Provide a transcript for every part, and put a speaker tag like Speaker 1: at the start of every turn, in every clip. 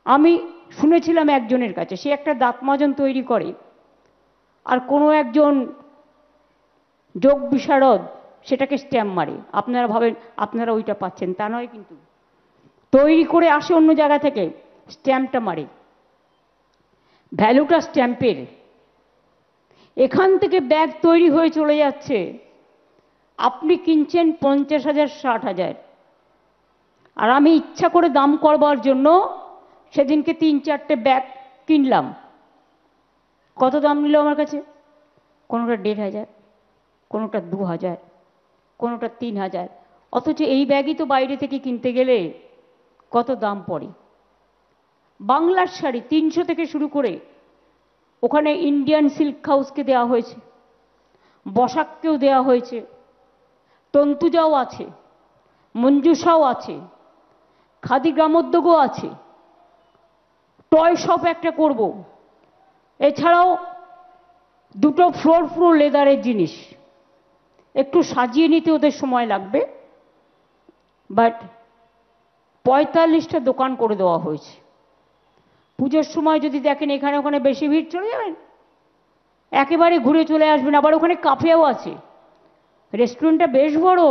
Speaker 1: আমি শুনেছিলাম একজনের কাছে, সে একটা দাঁত মাজন তৈরি করে, আর কোনো একজন যোগ বিশারদ সেটাকে স্ট্যাম্প মারে। আপনারা ভাবেন আপনারা ওইটা পাচ্ছেন, তা নয় কিন্তু, তৈরি করে আসে অন্য জায়গা থেকে, স্ট্যাম্পটা মারে, ভ্যালুটা স্ট্যাম্পের। এখান থেকে ব্যাগ তৈরি হয়ে চলে যাচ্ছে, আপনি কিনছেন 50,000 60,000, আর আমি ইচ্ছা করে দাম করবার জন্য সেদিনকে 3-4টে ব্যাগ কিনলাম। কত দাম নিল আমার কাছে? কোনোটা 1,500, কোনোটা 2,000, কোনোটা 3,000। অথচ এই ব্যাগই তো বাইরে থেকে কিনতে গেলে কত দাম পড়ে। বাংলার শাড়ি 300 থেকে শুরু করে, ওখানে ইন্ডিয়ান সিল্ক হাউসকে দেওয়া হয়েছে, বসাককেও দেওয়া হয়েছে, তন্তুজাও আছে, মঞ্জুষাও আছে, খাদি গ্রামোদ্যোগও আছে, টয় শপ একটা করব, এছাড়াও 2টো ফ্লোর লেদারের জিনিস। একটু সাজিয়ে নিতে ওদের সময় লাগবে, বাট 45টা দোকান করে দেওয়া হয়েছে। পুজোর সময় যদি দেখেন এখানে ওখানে বেশি ভিড়, চলে যাবেন, একেবারে ঘুরে চলে আসবেন। আবার ওখানে কাফেও আছে, রেস্টুরেন্টটা বেশ বড়।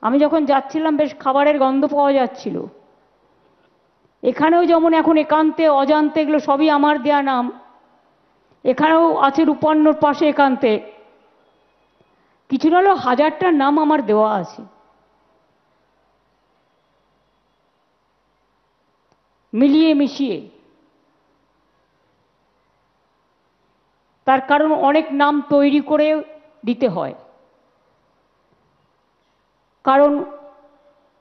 Speaker 1: আমি যখন যাচ্ছিলাম বেশ খাবারের গন্ধ পাওয়া যাচ্ছিল। এখানেও যেমন এখন একান্তে অজান্তে, এগুলো সবই আমার দেয়া নাম, এখানেও আছে রূপান্নর পাশে একান্তে কিছু না হলেও 1000টা নাম আমার দেওয়া আছে। মিলিয়ে মিশিয়ে, তার কারণ অনেক নাম তৈরি করে দিতে হয়। কারণ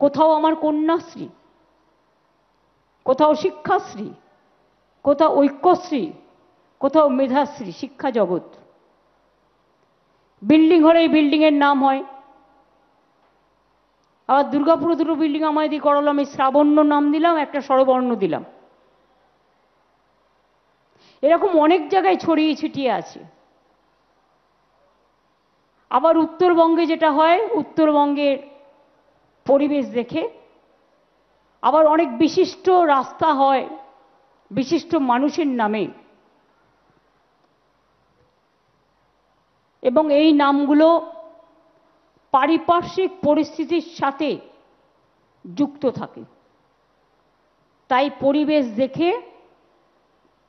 Speaker 1: কোথাও আমার কন্যাশ্রী, কোথাও শিক্ষাশ্রী, কোথাও ঐক্যশ্রী, কোথাও মেধাশ্রী, শিক্ষা জগৎ। বিল্ডিং হলে এই বিল্ডিংয়ের নাম হয়। আবার দুর্গাপুরে 2টো বিল্ডিং আমায় দিয়ে করালো, আমি শ্রাবণ্য নাম দিলাম, একটা স্বরবর্ণ দিলাম। এরকম অনেক জায়গায় ছড়িয়ে ছিটিয়ে আছে। আবার উত্তরবঙ্গে যেটা হয়, উত্তরবঙ্গের পরিবেশ দেখে আবার অনেক বিশিষ্ট রাস্তা হয় বিশিষ্ট মানুষের নামে, এবং এই নামগুলো পারিপার্শ্বিক পরিস্থিতির সাথে যুক্ত থাকে। তাই পরিবেশ দেখে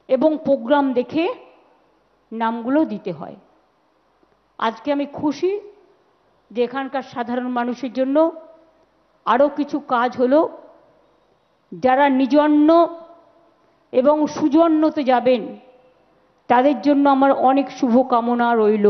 Speaker 1: এবং প্রোগ্রাম দেখে নামগুলো দিতে হয়। আজকে আমি খুশি যে এখানকার সাধারণ মানুষের জন্য আরও কিছু কাজ হলো। যারা নিজন্য এবং সুজন্যতে যাবেন তাদের জন্য আমার অনেক শুভকামনা রইল।